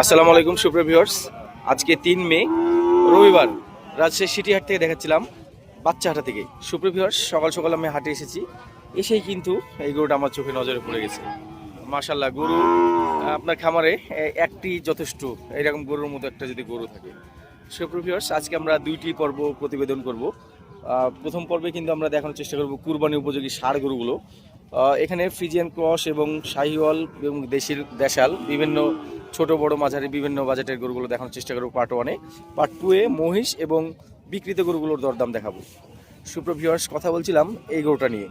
আসসালামু আলাইকুম সুপ্রিয় ভিউয়ার্স, আজকে 3 মে রবিবার রাজশাহী সিটি হাট থেকে দেখাচ্ছিলাম বাচ্চাহাটা থেকে। সুপ্রিয় ভিউয়ার্স, সকাল সকাল আমি হাটে এসেছি, এসেই কিন্তু এই গরুটা আমার চোখে নজরে পড়ে গেছে। মাশাআল্লাহ, গরু আপনার খামারে একটি যথেষ্ট, এরকম গরুর মতো একটা যদি গরু থাকে। সুপ্রিয় ভিউয়ার্স, আজকে আমরা 2টি পর্ব প্রতিবেদন করব। প্রথম পর্বে কিন্তু আমরা দেখানোর চেষ্টা করব কুরবানি উপযোগী ষাঁড় গরুগুলো। এখানে ফ্রিজিয়ান ক্রস এবং শাহিওয়াল এবং দেশাল বিভিন্ন ছোট বড় মাঝারি বিভিন্ন বাজেটের গরুগুলো দেখানোর চেষ্টা করব পার্ট 1-এ। পার্ট 2-এ মহিষ এবং বিক্রিত গরুগুলোর দরদাম দেখাবো। সুপ্রিয় ভিউয়ার্স, কথা বলছিলাম এই গরুটা নিয়ে।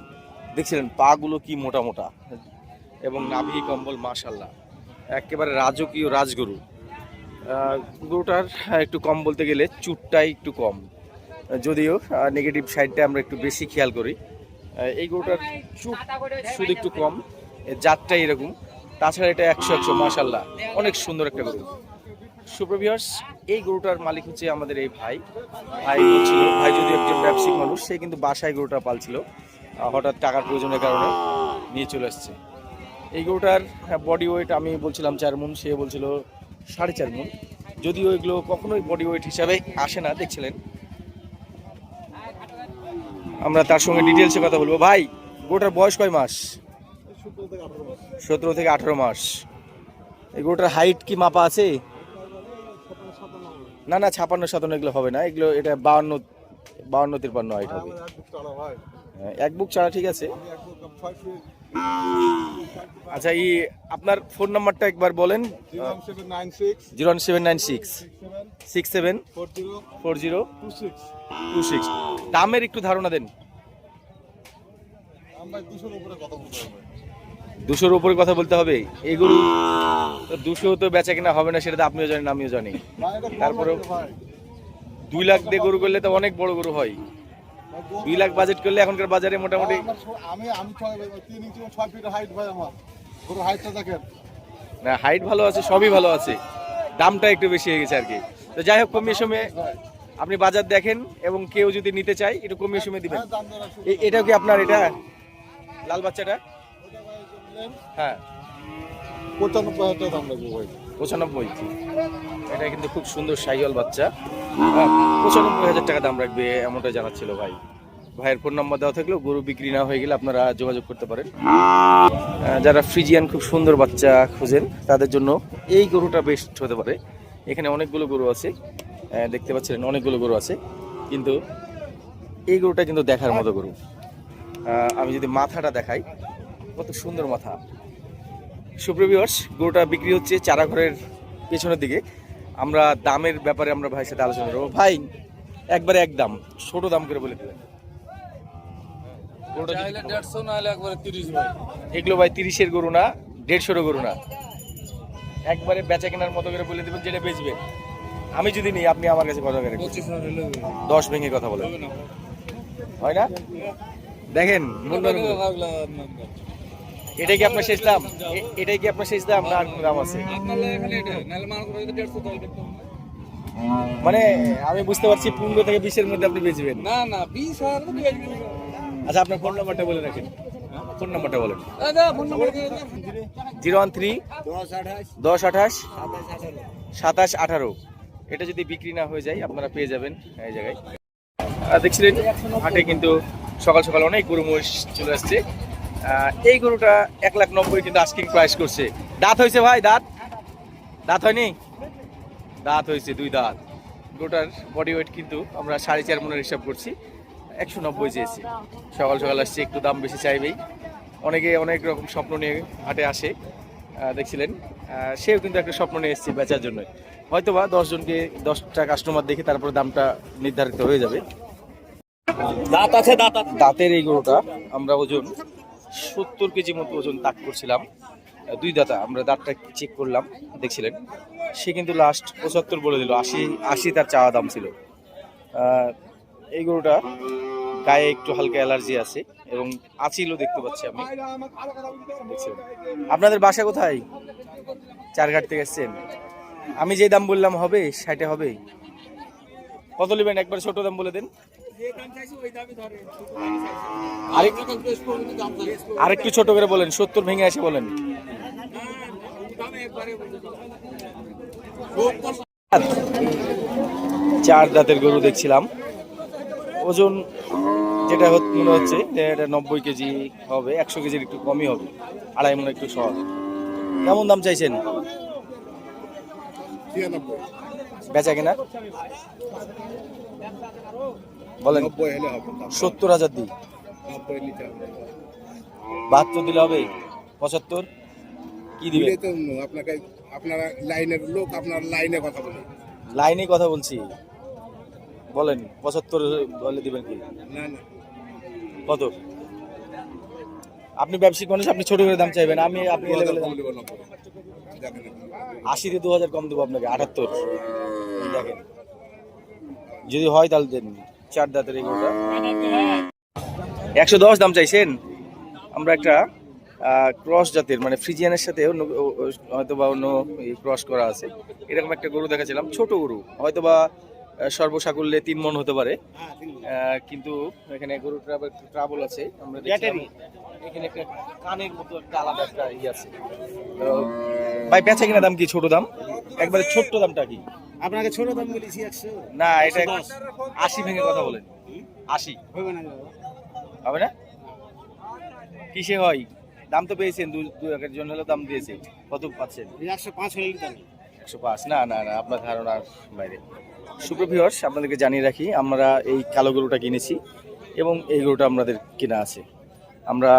দেখছিলেন পাগুলো কি মোটা মোটা এবং নাভি কম্বল, মাশাআল্লাহ একেবারে রাজকীয় রাজগরু। গরুটার একটু কম বলতে গেলে চুটটাই একটু কম, যদিও নেগেটিভ সাইডটা আমরা একটু বেশি খেয়াল করি। এই গরুটার চুট শুধু একটু কম, জাতটাই এরকম। তাছাড়া এটা 100 মাশাআল্লাহ অনেক সুন্দর একটা গরু। সুপ্রিয় ভিউয়ার্স, এই গরুটার মালিক হচ্ছে আমাদের এই ভাই বলছিল, ভাই যদি একজন ব্যবসায়িক মানুষ, সে কিন্তু বাসায় গরুটা পালছিল, হঠাৎ টাকার প্রয়োজনের কারণে নিয়ে চলে আসছে। এই গরুটার বডি ওয়েট আমি বলছিলাম 4 মণ, সে বলছিল 4.5 মণ, যদিও এগুলো কখনোই বডি ওয়েট হিসাবে আসে না। দেখছিলেন, আমরা তার সঙ্গে ডিটেলসে কথা বলবো। ভাই, গরুটার বয়স কয় মাস? 17 থেকে 18 মাস। এই গরুটার হাইট কি মাপা আছে? না না, 56-57 এগুলো হবে না, এগুলো এটা 52-53 হাইট হবে। এক বুক চারা, ঠিক আছে। আচ্ছা, এই আপনার ফোন নাম্বারটা একবার বলেন। 0796 67 40 26। দামের একটু ধারণা দেন। 200-র উপরে কথা বলতে হবে। এগুলো 200 তো বেচা কিনা হবে না, সেটা তো আপনিও জানেন আমিও জানি। তারপরে 2 লাখ দিয়ে গরু করলে তো অনেক বড় গরু হয়। 2 লাখ বাজেট করলে এখনকার বাজারে মোটামুটি না, হাইট ভালো আছে, সবই ভালো আছে, দামটা একটু বেশি হয়ে গেছে আর কি। তো যাই হোক, কমিয়ে সময়ে আপনি বাজার দেখেন এবং কেউ যদি নিতে চায় একটু কমিয়ে সময়ে দিবেন। এটাও কি আপনার? এটা লাল বাচ্চাটা? হ্যাঁ, 95। এটা কিন্তু খুব সুন্দর শাহিওয়াল বাচ্চা। 95,000 টাকা দাম রাখবে এমনটা জানাচ্ছিল ভাই। ভাইয়ের ফোন নাম্বার দেওয়া থাকলেও গরু বিক্রি না হয়ে গেলে আপনারা যোগাযোগ করতে পারেন। যারা ফ্রিজিয়ান খুব সুন্দর বাচ্চা খুঁজেন তাদের জন্য এই গরুটা বেস্ট হতে পারে। এখানে অনেকগুলো গরু আছে, দেখতে পাচ্ছেন অনেকগুলো গরু আছে, কিন্তু এই গরুটা কিন্তু দেখার মতো গরু। আমি যদি মাথাটা দেখাই, কত সুন্দর মাথা। সুপ্রিয় ভিউয়ার্স, গরুটা বিক্রি হচ্ছে চারাঘরের পেছনের দিকে। আমরা দামের ব্যাপারে আমরা ভাইয়ের সাথে আলোচনা করবো। ভাই, একবারে একদম ছোট দাম করে বলে দেবেন। এগুলো ভাই 30-এর গরু না, 150-এর গরু না, একবারে বেচা কেনার মতো করে বলে দেবেন, যেটা বেচবেন। আমি যদি নিই, আপনি আমার কাছে কথা বলেন, 10 ভেঙে কথা বলেন, হয় না? দেখেন, এটাই কি আপনার শেষ দাম? এটাই কি আপনার শেষ দাম না আর কোনো দাম আছে? মানে আমি বুঝতে পারছি 15 থেকে 20-এর মধ্যে আপনি বেচবেন। না না, 20 আর আচ্ছা, আপনার ফোন নাম্বারটা বলে রাখেন। ফোন নাম্বারটা বলেন। 013 10 28 27 18। এটা যদি বিক্রি না হয়ে যায় আপনারা পেয়ে যাবেন এই জায়গায়। দেখছিলেন হাটে কিন্তু সকাল সকাল অনেক গরু মহিষ চলে আসছে। এই গরুটা 1,90,000 কিন্তু আস্কিং প্রাইস করছে। দাঁত হয়েছে ভাই? দাঁত হয়নি? দাঁত হয়েছে, 2 দাঁত। গরুটার বডি ওয়েট কিন্তু আমরা 4.5 মণের হিসাব করছি, 190 চেয়েছি। সকাল সকাল আসছে, একটু দাম বেশি চাইবেই। অনেকে অনেক রকম স্বপ্ন নিয়ে হাটে আসে, দেখছিলেন সেও কিন্তু একটা স্বপ্ন নিয়ে এসেছে বেচার জন্য। হয়তোবা 10টা কাস্টমার দেখে তারপরে দামটা নির্ধারিত হয়ে যাবে। দাঁত আছে, দাঁতের এই গরুটা আমরা ওজন 70 কেজি মতো ওজন তাক করছিলাম। 2 দাঁতা, আমরা দাঁতটা চেক করলাম, দেখছিলেন সে কিন্তু লাস্ট 75 বলে দিল। 80 তার চাওয়া দাম ছিল। এই গরুটা গায়ে একটু হালকা অ্যালার্জি আছে এবং আঁচিলও দেখতে পাচ্ছি আমি। আপনাদের বাসা কোথায়? চারঘাট থেকে এসছেন। আমি যে দাম বললাম হবে 60-এ হবে? কত নেবেন? একবার ছোট দাম বলে দেন। আরেকটু ছোট করে বলেন, 70 ভেঙে এসে বলেন। চার দাঁতের গরু দেখছিলাম, ওজন যেটা মনে হচ্ছে যে এটা 90 কেজি হবে, 100 কেজির একটু কমই হবে, 2.5 মণ একটু সহ। কেমন দাম চাইছেন? 93 বেচা কিনা বলেন। 90 হলে হবে 70,000 দিই, 90 নিতে হবে 72 দিলে হবে, 75 কি দিবে? দিলে তো আপনাকে আপনারা লাইনের লোক আপনার লাইনে কথা বলে লাইনে কথা বলছি, বলেন 75 বলে দিবেন কি? না না কত? আপনি ব্যবসায়িক মানুষ, আপনি ছোট করে দাম চাইবেন, আমি আপনি এলে বলে দাম। 80 দিয়ে 2000 কম দেবো আপনাকে, 78 দেখেন, যদি হয় তাহলে দেন। চার দাঁতের এগুলোটা 110 দাম চাইছেন। আমরা একটা ক্রস জাতের মানে ফ্রিজিয়ানের সাথে হয়তো বা অন্য ক্রস করা আছে এরকম একটা গরু দেখাছিলাম, ছোট গরু, হয়তো বা সর্বসাকুল্যে 3 মণ হতে পারে, কিন্তু এখানে গরুটার আবার একটু ট্রাবল আছে। আমরা দেখছিলাম এখানে একটা কানের মতো একটা আলাদা একটা আছে। তো ভাই বেচা কিনা দাম কি? ছোট দাম একবারে, ছোট্ট দামটা কি? আপনাকে ছোট দাম বলেছি 100 না, এটা 80 ভেঙে কথা বলেন। 80 হবে না হবে না? কিসে হয়? দাম তো পেয়েছেন, দু একের জন্য হলো দাম দিয়েছে, কত পাচ্ছেন? 105 হলে দাম 105? না না না, আপনার ধারণার বাইরে। সুপ্রভিউয়ার্স, আপনাদেরকে জানিয়ে রাখি, আমরা এই কালো গরুটা কিনেছি এবং এই গরুটা আমাদের কেনা আছে। আমরা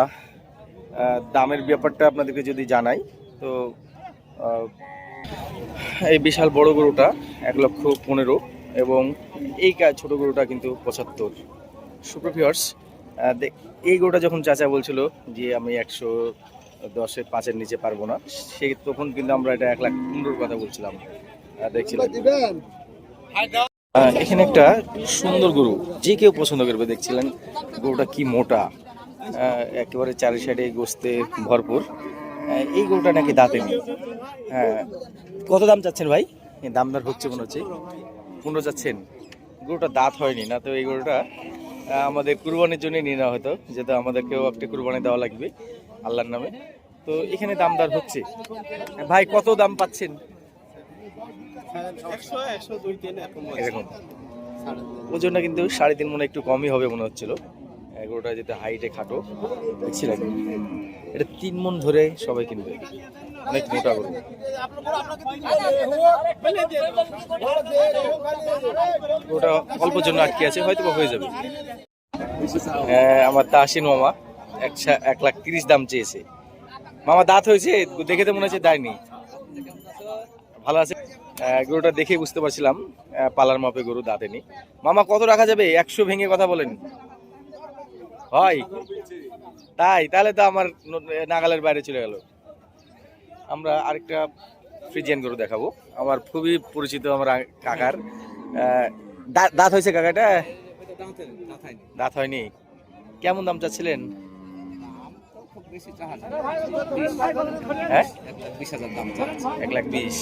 দামের ব্যাপারটা আপনাদেরকে যদি জানাই তো এই বিশাল বড় গরুটা 1,15,000 এবং এই ছোট গরুটা কিন্তু 75। সুপ্রভিউয়ার্স, এই গরুটা যখন চাচা বলছিল যে আমি 110-এর 5-এর নিচে পারবো না, সেই তখন কিন্তু আমরা এটা 1,15,000 কথা বলছিলাম, দেখছিলাম। এখানে একটা সুন্দর গরু, যে কেউ পছন্দ করবে। দেখছিলেন গরুটা কি মোটা, একেবারে চারি সাইডে গোস্তে ভরপুর। এই গরুটা নাকি দাঁতে নেই। হ্যাঁ, কত দাম চাচ্ছেন ভাই? দামদার হচ্ছে মনে হচ্ছে, 15 চাচ্ছেন। গরুটা দাঁত হয়নি না, তো এই গরুটা আমাদের কুরবানির জন্য নিয়ে নেওয়া হতো, যেহেতু আমাদেরকেও একটা কুরবানি দেওয়া লাগবে আল্লাহর নামে। তো এখানে দামদার হচ্ছে। ভাই কত দাম পাচ্ছেন? 100-102 ওজনটা কিন্তু 3.5 মণ একটু কমই হবে মনে হচ্ছিল। গরুটা যেটা হাইটে খাটো দেখছিলেন, এটা 3 মণ ধরে সবাই কিনবে, অনেক মোটা গরু। ওটা অল্পের জন্য আটকে আছে, হয়তো হয়ে যাবে। আমার তাহসিন মামা 1,30,000 দাম চেয়েছে। মামা দাঁত হয়েছে? দেখে তো মনে হচ্ছে দেয়নি। ভালো আছে? গরুটা দেখে বুঝতে পারছিলাম পালার মাপে গরু, দাঁতে নেই। মামা কত রাখা যাবে? 100 ভেঙে কথা বলেন। হয় তাই? তাহলে তো আমার নাগালের বাইরে চলে গেল। আমরা আরেকটা ফ্রিজিয়ান গরু দেখাবো, আমার খুবই পরিচিত আমার কাকার। দাঁত হয়েছে কাকাটা? দাঁত হয়নি। কেমন দাম চাচ্ছিলেন? হ্যাঁ, 1,20,000।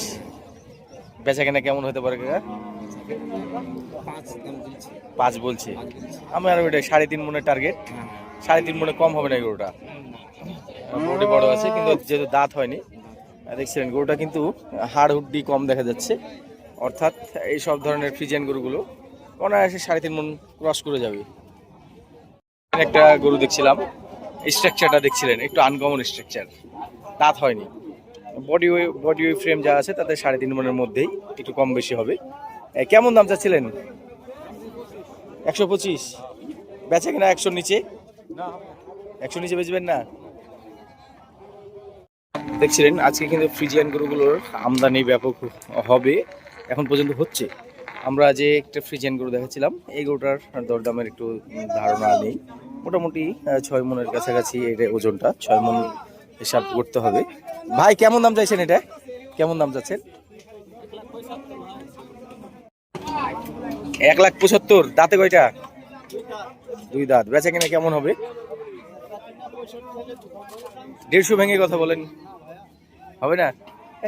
বেচা কেনা কেমন হতে পারে কাকা? 5 বলছি। আমার ওইটা 3.5 মণের টার্গেট। 3.5 মণে কম হবে না এই গরুটা, বডি বড় আছে কিন্তু যেহেতু দাঁত হয়নি। দেখছিলেন গরুটা কিন্তু হাড় হুড্ডি কম দেখা যাচ্ছে, অর্থাৎ এই সব ধরনের ফ্রিজিয়ান গরুগুলো অনায়াসে 3.5 মণ ক্রস করে যাবে। একটা গরু দেখছিলাম, স্ট্রাকচারটা দেখছিলেন একটু আনকমন স্ট্রাকচার, দাঁত হয়নি। বডি ফ্রেম যা আছে তাতে 3.5 মণের মধ্যেই, একটু কম বেশি হবে। কেমন দাম চাচ্ছিলেন? 125। বেচে কিনা 100 নিচে? 100 নিচে বেচবেন না? দেখছিলেন আজকে কিন্তু ফ্রিজিয়ান গরুগুলোর আমদানি ব্যাপক হবে, এখন পর্যন্ত হচ্ছে। আমরা যে একটা ফ্রিজিয়ান গরু দেখাচ্ছিলাম, এই গরুটার দরদামের একটু ধারণা নেই। মোটামুটি 6 মণের কাছাকাছি এটা ওজনটা, 6 মণ হিসাব করতে হবে। ভাই কেমন দাম চাইছেন? এটা কেমন দাম চাচ্ছেন? 1,75,000। দাঁতে কয়টা? 2 দাঁত। বেচা কিনা কেমন হবে? 150 ভেঙে কথা বলেন, হবে না?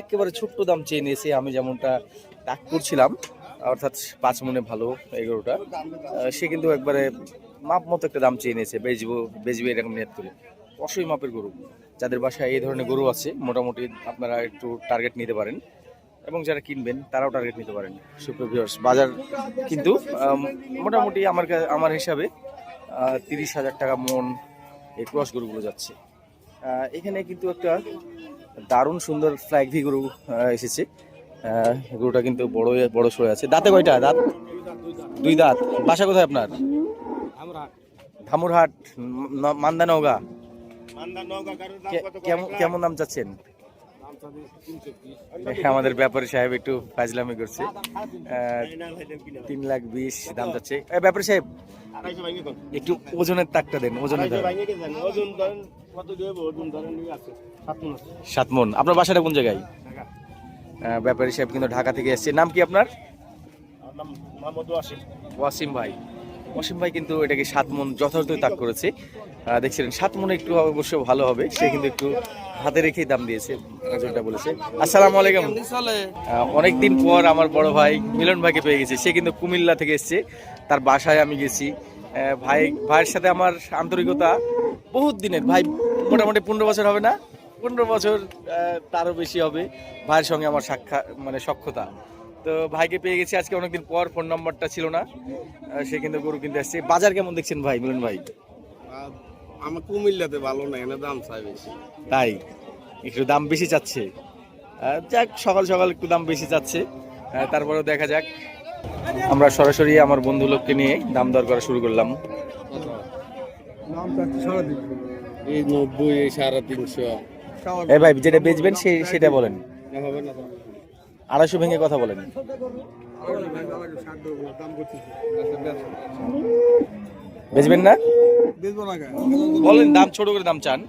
একেবারে ছোট্ট দাম চেয়ে নিয়েছে, আমি যেমনটা তাক করছিলাম, অর্থাৎ 5 মণে ভালো এই গরুটা। সে কিন্তু একবারে মাপ মতো একটা দাম চেয়ে নিয়েছে, বেচবে এরকম নিয়ত করে। অসই মাপের গরু, যাদের বাসায় এই ধরনের গরু আছে মোটামুটি আপনারা একটু টার্গেট নিতে পারেন, এবং যারা কিনবেন তারাও টার্গেট নিতে পারেন। সুপ্রিয় ভিউয়ার্স, বাজার কিন্তু মোটামুটি আমার হিসাবে 30,000 টাকা মন এই ক্রস গরুগুলো যাচ্ছে। এখানে কিন্তু একটা দারুণ সুন্দর ফ্ল্যাগ ভি গরু এসেছে। গরুটা কিন্তু বড় সরে আছে। দাঁতে কয়টা দাঁত? 2 দাঁত। বাসা কোথায় আপনার? ধামুরহাট, মান্দা নওগাঁ। কেমন দাম চাচ্ছেন? আমাদের ব্যাপারী সাহেব একটু ফাজলামি করছে। 3,20,000 দাম যাচ্ছে। ব্যাপারী সাহেব একটু ওজনের তাকটা দেন। ওজনের 7 মন। আপনার বাসাটা কোন জায়গায়? ব্যাপারী সাহেব কিন্তু ঢাকা থেকে এসেছে। নাম কি আপনার? ওয়াসিম ভাই। ওয়াসিম ভাই কিন্তু এটাকে 7 মন যথাযথ তাক করেছে। দেখছিলেন 7 মনে একটু অবশ্য ভালো হবে, সে কিন্তু একটু হাতে রেখেই দাম দিয়েছে, ওজনটা বলেছে। আসসালামু আলাইকুম। অনেকদিন পর আমার বড় ভাই মিলন ভাইকে পেয়ে গেছি। সে কিন্তু কুমিল্লা থেকে এসেছে, তার বাসায় আমি গেছি। ভাইয়ের সাথে আমার আন্তরিকতা বহুত দিনের। ভাই মোটামুটি 15 বছর হবে না? 15 বছর, তারও বেশি হবে ভাইয়ের সঙ্গে আমার সখ্যতা। তো ভাইকে পেয়ে গেছি আজকে অনেকদিন পর। ফোন নাম্বারটা ছিল না, সে কিন্তু গরু কিনতে আসছে। বাজার কেমন দেখছেন ভাই, মিলন ভাই? আমার কুমিল্লাতে ভালো না, এনে দাম চাই বেশি। তাই একটু দাম বেশি চাচ্ছে। যাক, সকাল সকাল একটু দাম বেশি চাচ্ছে, তারপরেও দেখা যাক। আমরা সরাসরি আমার বন্ধু লোককে নিয়ে দাম দর করা শুরু করলাম। এই 90, এই 350। এই ভাই, যেটা বেচবেন সেটা বলেন। 250 ভেঙে কথা বলেন। বেচবেন না? বলেন দাম, ছোট করে দাম চান।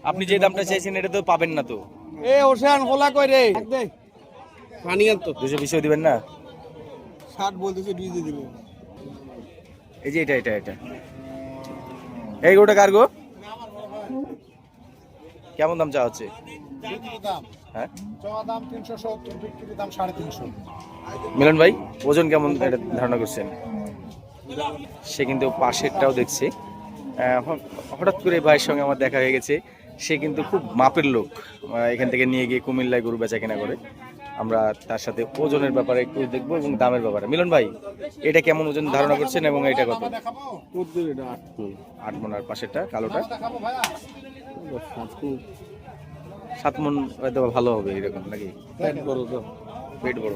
আপনি যে দামটা চাইছেন এটা তো পাবেন না তো। ওশান খোলা কই রে? পানি আনতো 220 দিবেন না? 60 বলতেছে, 20 দিয়ে দিব। এই যে এটা এই গরুটা কার গো? কেমন দাম চাওয়া হচ্ছে? হ্যাঁ, দাম 370, বিক্রি দাম 350। মিলন ভাই ওজন কেমন এটা ধারণা করছেন? সে কিন্তু পাশেরটাও দেখছে। হঠাৎ করে ভাইয়ের সঙ্গে আমার দেখা হয়ে গেছে। সে কিন্তু খুব মাপের লোক, এখান থেকে নিয়ে গিয়ে কুমিল্লায় গরু বেচা কেনা করে। আমরা তার সাথে ওজনের ব্যাপারে একটু দেখবো এবং দামের ব্যাপারে। মিলন ভাই, এটা কেমন ওজন ধারণা করছেন এবং এটা কত? 8 মন। আর পাশেরটা কালোটা 7 মন হয়তো ভালো হবে এরকম নাকি? পেট বড়।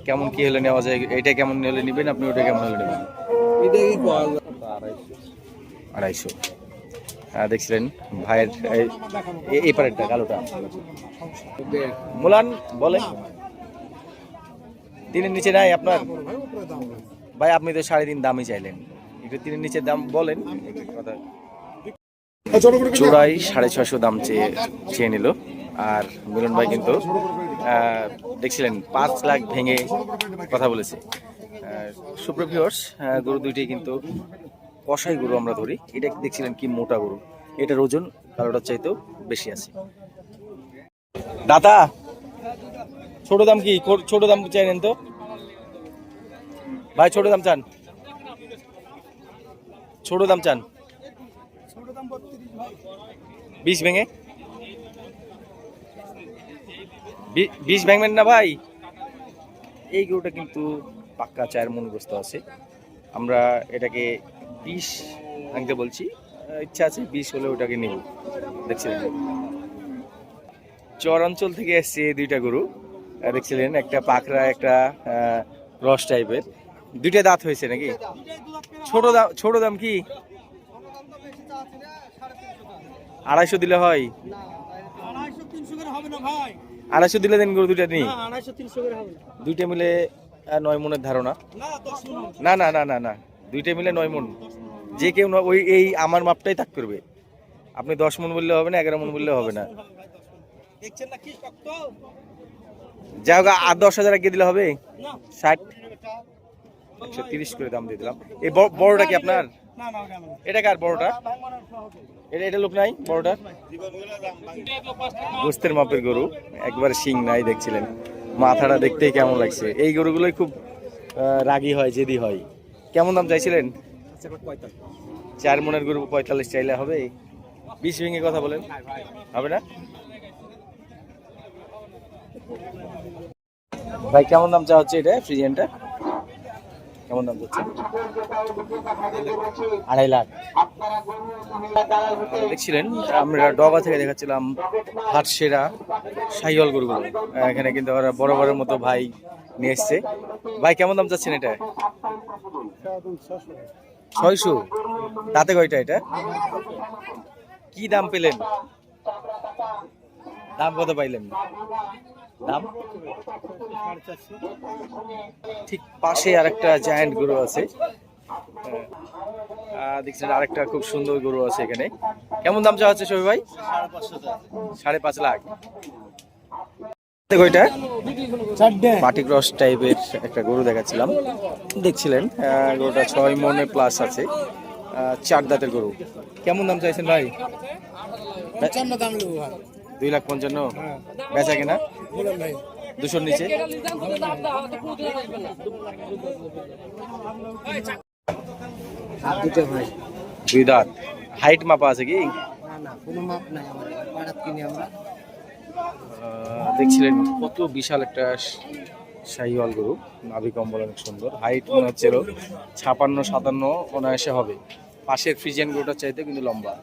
কেমন কি হলে নেওয়া যায়? এটা কেমন হলে নেবেন আপনি? ওটা কেমন হলে নেবেন? 250। দেখছিলেন ভাইয়ের এই পারেরটা কালোটা। মুলান বলেন, 3-এর নিচে নাই আপনার? ভাই আপনি তো 3.5 দামই চাইলেন, একটু 3-এর নিচে দাম বলেন। চোরাই 650 দাম চেয়ে নিল। আর মিলন ভাই কিন্তু দেখছিলেন 5 লাখ ভেঙে কথা বলেছে। সুপ্রিয় ভিউয়ার্স, গরু দুইটাই কিন্তু কষাই গরু আমরা ধরি। এটা দেখছিলেন কি মোটা গরু, এটার ওজন কালোটার চাইতেও বেশি আছে। দাদা, ছোট দাম কি? ছোট দাম চাইলেন তো ভাই? ছোট দাম চান? ছোট দাম চান? 20 ভেঙে? 20 ভাঙবেন না ভাই? এই গরুটা কিন্তু পাক্কা 4 মন গ্রস্ত আছে। আমরা এটাকে 20 ভাঙতে বলছি, ইচ্ছা আছে 20 হলে ওটাকে নেব। দেখছিলেন চর অঞ্চল থেকে এসছে এই দুইটা গরু। দেখছিলেন একটা পাকড়া, একটা রস টাইপের। দুইটা দাঁত হয়েছে নাকি? ছোট দাম কি? 250 দিলে হয়? 250 দিলে দেন গরু দুইটা নেই। 2টা মিলে 9 মনের ধারণা। না না না না না, 2টা মিলে 9 মন। যে কেউ ওই এই আমার মাপটাই তাক করবে। আপনি 10 মন বললে হবে না, 11 মন বললে হবে না। যাও গা, আর 10,000 আগে দিলে হবে? 60, 130 করে দাম দিয়ে দিলাম। এই বড়টা কি আপনার? এটা কার বড়টা? এটা লোক নাই বড়টা? গোস্তের মাপের গরু, একবার শিং নাই। দেখছিলেন মাথাটা দেখতেই কেমন লাগছে। এই গরুগুলোই খুব রাগী হয়, জেদি হয়। কেমন দাম চাইছিলেন? 4 মনের গরু 45 চাইলে হবে? বিশ ভেঙে কথা বলেন, হবে না? ভাই কেমন দাম চা হচ্ছে এটা ফ্রিজিয়ানটা? কেমন দাম হচ্ছে? 2.5 লাখ। দেখছিলেন আমরা ডগা থেকে দেখাচ্ছিলাম হাট সেরা শাহিওয়াল গরুগুলো। এখানে কিন্তু ওরা বড় বড় মতো ভাই নিয়ে এসছে। ভাই কেমন দাম চাচ্ছেন এটা? 600। তাতে কয়টা এটা? কি দাম পেলেন? দাম কত পাইলেন? দাম ঠিক পাশে আরেকটা জায়ান্ট গরু আছে। দেখছেন আরেকটা খুব সুন্দর গরু আছে এখানে। কেমন দাম চাওয়া হচ্ছে সবাই ভাই? 5.5 লাখ। ওইটা পাটি ক্রস টাইপের একটা গরু দেখাচ্ছিলাম, দেখছিলেন গরুটা 6 মনে প্লাস আছে, 4 দাঁতের গরু। কেমন দাম চাইছেন ভাই? 2,55,000। বেচা কিনা 200 নিচে। দুই দাঁত। হাইট মাপা আছে কি? দেখছিলেন কত বিশাল একটা শাহিওয়াল গরু, নাভি কম্বল অনেক সুন্দর, হাইট মনে হচ্ছে 56-57 অনায়াসে হবে। পাশের ফ্রিজিয়ান গরুটার চাইতে কিন্তু লম্বা।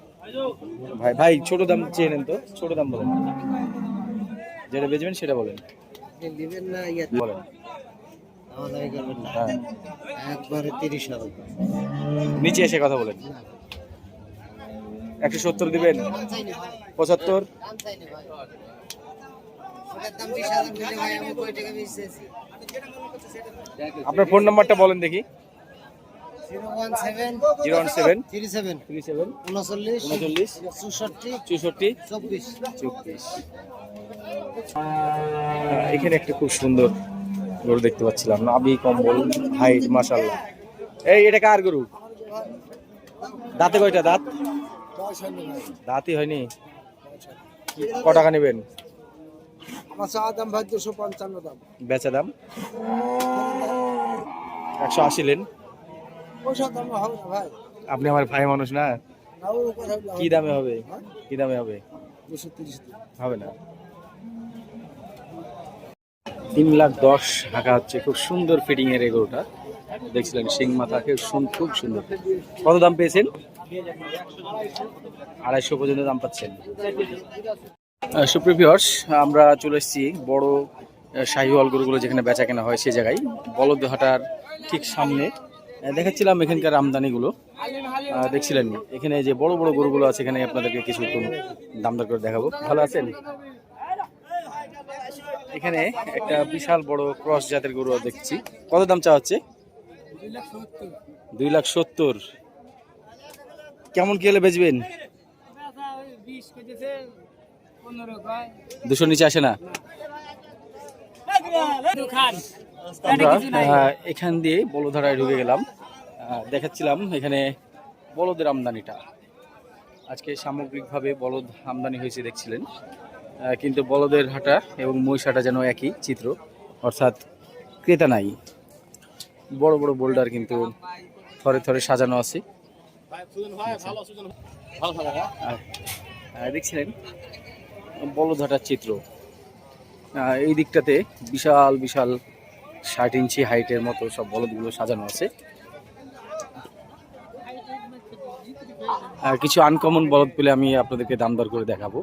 ভাই ভাই ছোট দাম চেয়ে নেন তো, ছোট দাম বলেন, যেটা বেচবেন সেটা বলেন। বলেন। হ্যাঁ। নিচে এসে কথা বলেন। 170 দিবেন? 75? আপনার ফোন নাম্বারটা বলেন দেখি। 017 37 39 64 24। এখানে একটা খুব সুন্দর গরু দেখতে পাচ্ছিলাম, নাভি কম্বল, হাইট মাশাআল্লাহ। এটা কার গরু? দাঁতে কয়টা দাঁত? দাঁতই হয়নি। ক টাকা নেবেন? বেচা দাম 180 লেন। আপনি আমার ভাই মানুষ না, কি দামে হবে? কি দামে হবে? হবে না। 3,10,000 টাকা হচ্ছে। খুব সুন্দর ফিটিং এর এই গরুটা দেখছিলেন, সিং মাথা, খুব সুন্দর। কত দাম পেয়েছেন? 250 পর্যন্ত দাম পাচ্ছেন। সুপ্রিয় ভিউয়ার্স, আমরা চলে এসেছি বড় শাহিওয়াল গরুগুলো যেখানে বেচা কেনা হয় সেই জায়গায়, বলদহাটার ঠিক সামনে। দেখাচ্ছিলাম এখানকার আমদানিগুলো, দেখছিলেন এখানে যে বড় বড় গরুগুলো আছে, এখানে আপনাদেরকে কিছু দাম দর করে দেখাবো। ভালো আছেন? এখানে একটা বিশাল বড় ক্রস জাতের গরু দেখছি। কত দাম চাওয়া হচ্ছে? 2,70,000। কেমন কি হলে বেচবেন? 200 নিচে আসে না। আমরা এখান দিয়ে বলধারায় ঢুকে গেলাম, দেখাচ্ছিলাম এখানে বলদের আমদানিটা। আজকে সামগ্রিকভাবে বলদ আমদানি হয়েছে দেখছিলেন, কিন্তু বলদের হাটা এবং মহিষ হাটা যেন একই চিত্র, অর্থাৎ ক্রেতা নাই। বড় বড় বোল্ডার কিন্তু থরে থরে সাজানো আছে। দেখছিলেন বলদ হাটার চিত্র। এই দিকটাতে বিশাল বিশাল 60 ইঞ্চি হাইটের মতো সব বলদগুলো সাজানো আছে। আর কিছু আনকমন বলদ পেলে আমি আপনাদেরকে দাম দর করে দেখাবো।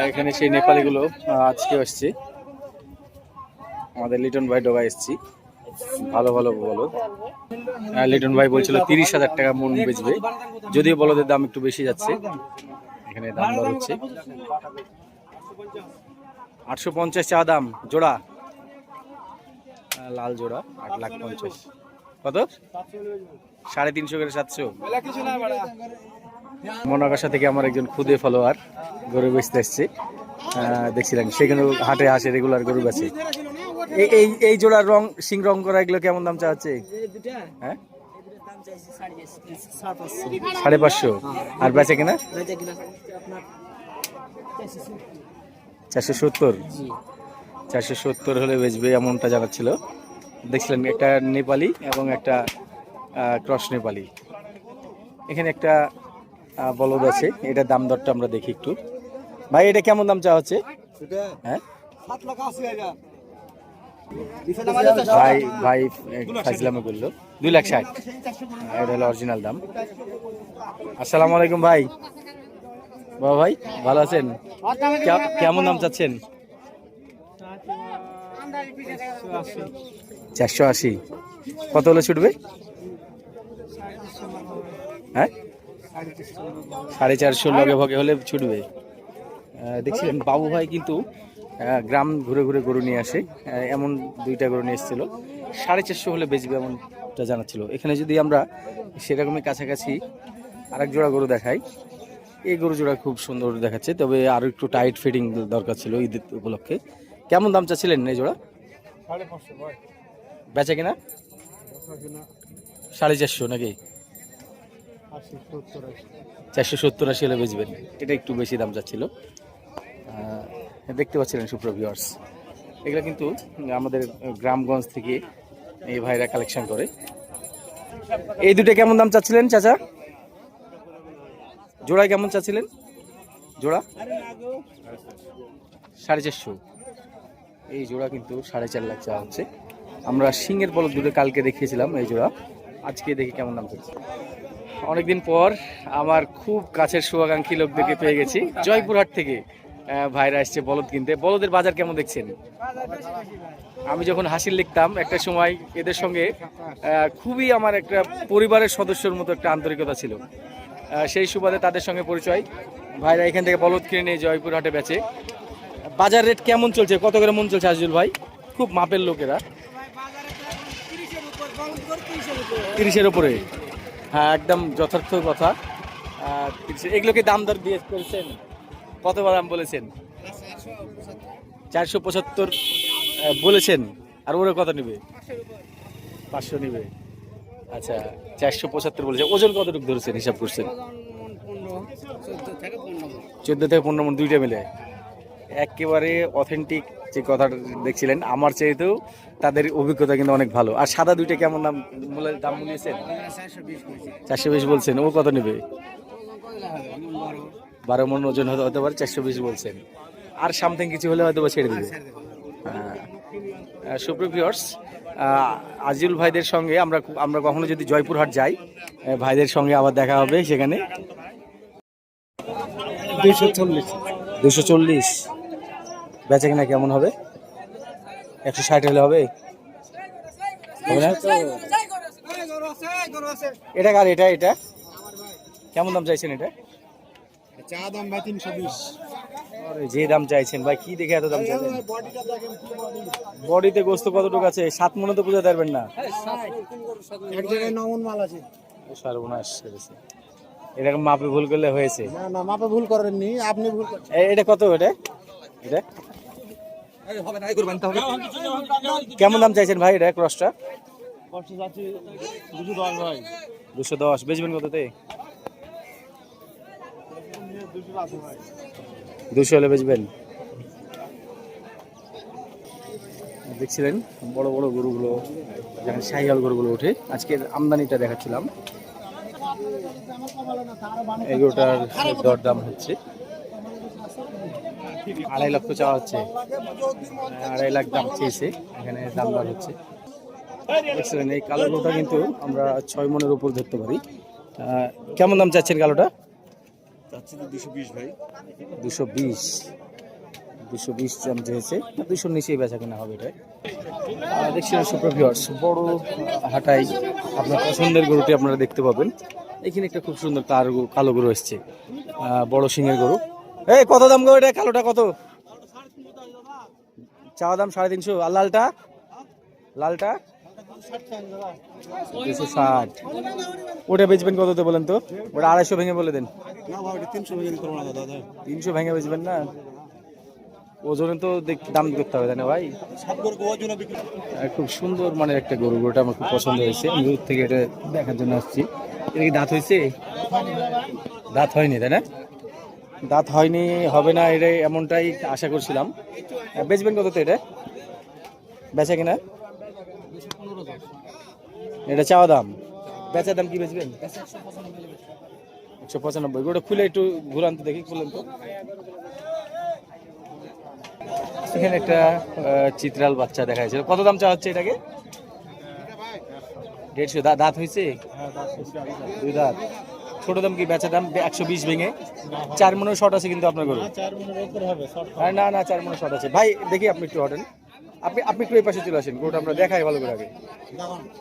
এখানে সেই নেপালিগুলো আজকে আসছে, আমাদের লিটন ভাই ডোবা এসছি। ভালো ভালো বলদ। লিটন ভাই বলছিল 30,000 টাকা মন বেচবে, যদিও বলদের দাম একটু বেশি যাচ্ছে। এখানে দাম দর হচ্ছে 850 চা দাম জোড়া, লাল জোড়া 8,50,000। কত? 350 করে 700। মনাকাশা থেকে আমার একজন খুদে ফলোয়ার গরু বেচতে এসছে, দেখছিলেন সেখানে হাটে আসে রেগুলার গরু বেচে। এই জোড়ার রং, সিং রং করা, এগুলো কেমন দাম চাচ্ছে? হ্যাঁ 550। আর বেচে কিনা 470। 470 হলে বেচবে এমনটা জানাচ্ছিল। দেখছিলেন একটা নেপালি এবং একটা ক্রস নেপালি। এখানে একটা বলদ আছে, এটা দাম দরটা আমরা দেখি একটু। ভাই এটা কেমন দাম চাওয়া হচ্ছে? হ্যাঁ ভাই ভাই ফাজলামে বললো 2,60,000, এটা হলো অরিজিনাল দাম। আসসালামু আলাইকুম ভাই। বাবা ভাই ভালো আছেন? কেমন দাম চাচ্ছেন? 480। কত হলে ছুটবে? হ্যাঁ 450 লগে ভগে হলে ছুটবে। দেখছিলেন বাবু ভাই কিন্তু গ্রাম ঘুরে ঘুরে গরু নিয়ে আসে, এমন 2টা গরু নিয়ে এসেছিল, 450 হলে বেচবে এমনটা জানাচ্ছিল। এখানে যদি আমরা সেরকমই কাছাকাছি আরেক জোড়া গরু দেখাই, এই গরু জোড়া খুব সুন্দর দেখাচ্ছে, তবে আরো একটু টাইট ফিটিং দরকার ছিল ঈদ উপলক্ষে। কেমন দাম চাচ্ছিলেন এই জোড়া? 550 বেচা কিনা 450 নাকি? 470-80 হলে বেচবেন, এটা একটু বেশি দাম চাচ্ছিল। দেখতে পাচ্ছিলেন সুপ্রিয় ভিউয়ার্স, এগুলো কিন্তু আমাদের গ্রামগঞ্জ থেকে এই ভাইরা কালেকশন করে। এই দুটো কেমন দাম চাচ্ছিলেন চাচা? জোড়ায় কেমন চাচ্ছিলেন? জোড়া 450। এই জোড়া কিন্তু 4.5 লাখ চাওয়া হচ্ছে। আমরা সিংয়ের বলদ দুটো কালকে দেখিয়েছিলাম, এই জোড়া আজকে দেখি কেমন দাম চাচ্ছে। অনেকদিন পর আমার খুব কাছের শুভাকাঙ্ক্ষী লোকদেরকে পেয়ে গেছি জয়পুরহাট থেকে। ভাইরা আসছে বলদ কিনতে। বলদের বাজার কেমন দেখছেন? আমি যখন হাসিল লিখতাম একটা সময় এদের সঙ্গে খুবই আমার একটা পরিবারের সদস্যর মতো একটা আন্তরিকতা ছিল, সেই সুবাদে তাদের সঙ্গে পরিচয়। ভাইরা এখান থেকে বলদ কিনে নিয়ে জয়পুরহাটে বেচে। বাজার রেট কেমন চলছে, কত করে মন চলছে আজিজুল ভাই? খুব মাপের লোকেরা। 30-এর উপরে, হ্যাঁ একদম যথার্থ কথা। এগুলোকে দাম দর দিয়ে করেছেন? কত দাম বলেছেন? 475 বলেছেন। আর ওরা কত নেবে? 500 নেবে। আচ্ছা 475 বলেছে। ওজন কতটুকু ধরেছেন, হিসাব করছেন? 14 থেকে 15 মণ, দুইটা মিলে। একেবারে অথেন্টিক যে কথাটা দেখছিলেন, আমার চাইতেও তাদের অভিজ্ঞতা কিন্তু অনেক ভালো। আর সাদা দুইটা কেমন দাম দাম বলিয়েছেন? 420 বলছেন। ও কত নেবে? 12 মণ ওজন হতে পারে, 420 বলছেন। আর সামথিং কিছু হলে হয়তো ছেড়ে দেবে। সুপ্রিয় ভিউয়ার্স, আজিজুল ভাইদের সঙ্গে আমরা কখনো যদি জয়পুরহাট যাই, ভাইদের সঙ্গে আবার দেখা হবে সেখানে। 240 বেচা কিনা কেমন হবে? 160 হলে হবে? এটা কার? এটা কেমন দাম চাইছেন? এটা চা দাম ভাই 320। যে দাম চাইছেন ভাই, কি দেখে এত দাম চাইছেন? বডিতে গোস্ত কতটুকু আছে? 7 মণে তো বুঝাতে পারবেন না। এক জায়গায় 9 মণ মাল আছে। সর্বনাশ করেছে, এরকম মাপে ভুল করলে হয়েছে। না না, মাপে ভুল করেননি আপনি, ভুল করেছেন। এটা কত? এটা কেমন দাম চাইছেন ভাই? এটা ক্রসটা 210। বেচবেন কততে? 200 হলে বেচবেন। দেখছিলেন বড় বড় গরুগুলো, যেখানে শাহিওয়াল গরুগুলো ওঠে। আজকের আমদানিটা দেখাচ্ছিলাম। এগুলোটার দরদাম হচ্ছে 2.5 লক্ষ চাওয়া হচ্ছে। 2.5 লাখ দাম চেয়েছে, এখানে দাম দর হচ্ছে। দেখছিলেন এই কালো গরুটা কিন্তু আমরা 6 মণের উপর ধরতে পারি। কেমন দাম চাচ্ছেন কালোটা? 220 ভাই। 220 দাম চেয়েছে। 200 নিচেই বেচা কেনা হবে এটা। দেখছিলেন সুপ্রিয় ভিউয়ার্স, বড় হাটাই আপনার পছন্দের গরুটি আপনারা দেখতে পাবেন। এখানে একটা খুব সুন্দর কালো গরু এসছে, বড় সিংহের গরু। এই কত দাম গো এটা? কালোটা কত চাওয়া দাম? 350। আর লালটা? 260। ওটা বেচবেন কততে বলেন তো? ওটা 250 ভেঙে বলে দেন। 300 ভেঙে বেচবেন না? ওজনে তো দাম করতে হবে, তাই না ভাই? খুব সুন্দর মানের একটা গরু, গরুটা আমার খুব পছন্দ হয়েছে। আমি দূর থেকে এটা দেখার জন্য আসছি। এটা কি দাঁত হয়েছে? দাঁত হয়নি, তাই না? দাঁত হয়নি, হবে না, এটা এমনটাই আশা করছিলাম। বেচবেন কততে এটা? বেচা কিনা? এটা চাওয়া দাম। বেচা দাম কি বেচবেন? 195। গরুটা খুলে একটু ঘুরান তো দেখি, খুলেন তো। এখানে একটা চিত্রাল বাচ্চা দেখা যাচ্ছে, কত দাম চা হচ্ছে এটাকে? 150। দাঁত হয়েছে? 2 দাঁত। ছোট দাম কি বেচা দাম? 120 ভেঙে 4 মনের শর্ট আছে কিন্তু আপনার গরু। না না 4 মনের শর্ট আছে ভাই। দেখি আপনি একটু হটেন, আপনি একটু এই পাশে চলে আসেন, গরুটা আমরা দেখাই ভালো করে আগে।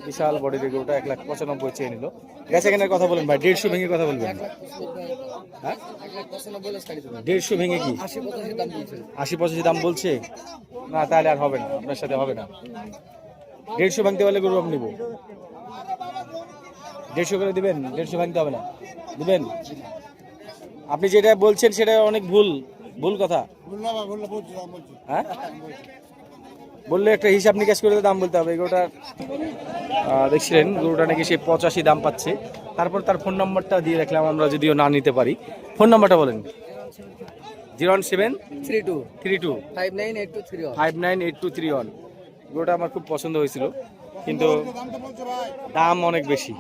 বিশাল বডির গরুটা 1,95,000 চেয়ে নিল। বেচা কেনার কথা বলেন ভাই, 150 ভেঙে কথা বলবেন। হ্যাঁ 150 ভেঙে কি 80-85 দাম বলছে? না তাহলে আর হবে না, আপনার সাথে হবে না। 150 ভাঙতে পারলে গরু আমি নিব। 150 করে দিবেন? 150 ভাঙতে হবে না, দিবেন? আপনি যেটা বলছেন সেটা অনেক ভুল ভুল কথা। হ্যাঁ বললে একটা হিসাব নিকাশ করে দাম বলতে হবে। গরুটা দেখছিলেন, গরুটা নাকি সে 85 দাম পাচ্ছে। তারপর তার ফোন নাম্বারটা দিয়ে রাখলাম আমরা, যদিও না নিতে পারি। ফোন নাম্বারটা বলেন। 01732 598231। গরুটা আমার খুব পছন্দ হয়েছিল, কিন্তু দাম অনেক বেশি।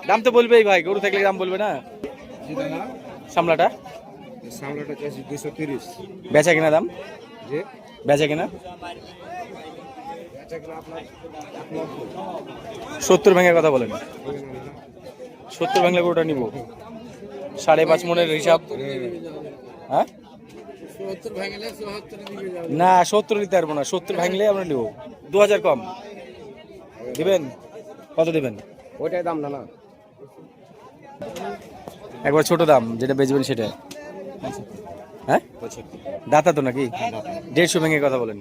দাম তো বলবেই ভাই, গরু থাকলে দাম বলবে না। সামলাটা 230। বেচা কিনা দাম? বেচা কিনা 70 ভেঙে কথা বলেন। 70 ভেঙে গরুটা নিব। 5.5 মনের হিসাব। হ্যাঁ না 70 নিতে পারবো না, 70 ভাঙলে আমরা নিব। 2000 কম দিবেন? কত দিবেন? ওইটাই দাম না। একবার ছোট দাম যেটা বেচবেন সেটা। হ্যাঁ দাতা তো নাকি? 150 ভেঙে কথা বলেন।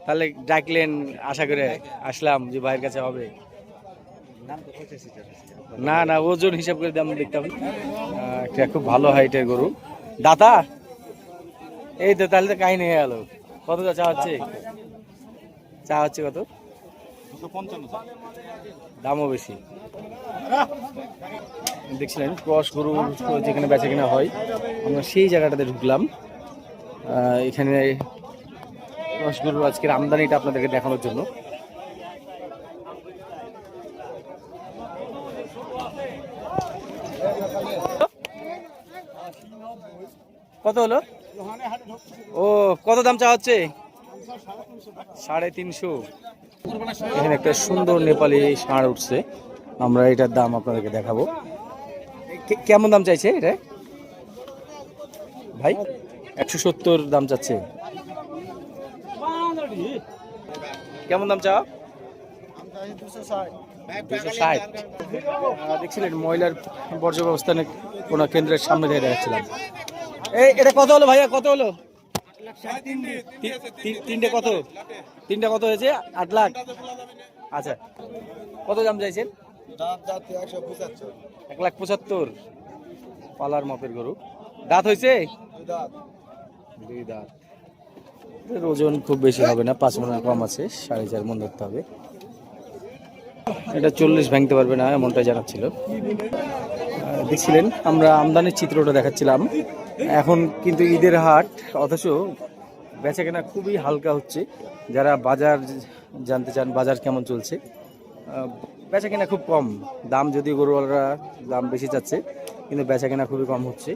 তাহলে ডাকলেন, আশা করে আসলাম যে ভাইয়ের কাছে হবে। না না ওজন হিসাব করে দাম দেখতে হবে। একটা খুব ভালো হাইটের গরু, দাতা। এই তো তাহলে তো কাহিনী হয়ে গেল। কত চা হচ্ছে? চা হচ্ছে কত? 255। দামও বেশি। দেখছিলেন ক্রস গরু যেখানে বেচা কিনা হয়, আমরা সেই জায়গাটাতে ঢুকলাম। এখানে ক্রস গরুর আজকের আমদানিটা আপনাদেরকে দেখানোর জন্য। কত হলো? ও কত দাম চা হচ্ছে? 350। এখানে একটা সুন্দর নেপালি ষাঁড় উঠছে, আমরা এটার দাম আপনাদেরকে দেখাবো। কেমন দাম চাইছে এটা ভাই? 170 দাম চাচ্ছে। কেমন দাম চা? 260। দেখছিলেন ময়লার বর্জ্য ব্যবস্থানে কোন কেন্দ্রের সামনে দিয়ে দেখাচ্ছিলাম। এটা কত হলো ভাইয়া, কত হলো? তিনটে কত? তিনটা কত হয়েছে? 8 লাখ। আচ্ছা কত দাম চাইছেন? 1,75,000। পালার মাপের গরু, দাঁত হয়েছে? 2 দাঁত। ওজন খুব বেশি হবে না, 5 মনের কম আছে, 4.5 মন ধরতে হবে। এটা 40 ভাঙতে পারবে না এমনটা জানাচ্ছিল। দেখছিলেন আমরা আমদানির চিত্রটা দেখাচ্ছিলাম। এখন কিন্তু ঈদের হাট, অথচ বেচা কেনা খুবই হালকা হচ্ছে। যারা বাজার জানতে চান বাজার কেমন চলছে, বেচা কেনা খুব কম। দাম যদিও গরুওয়ালারা দাম বেশি চাচ্ছে, কিন্তু বেচা কেনা খুবই কম হচ্ছে।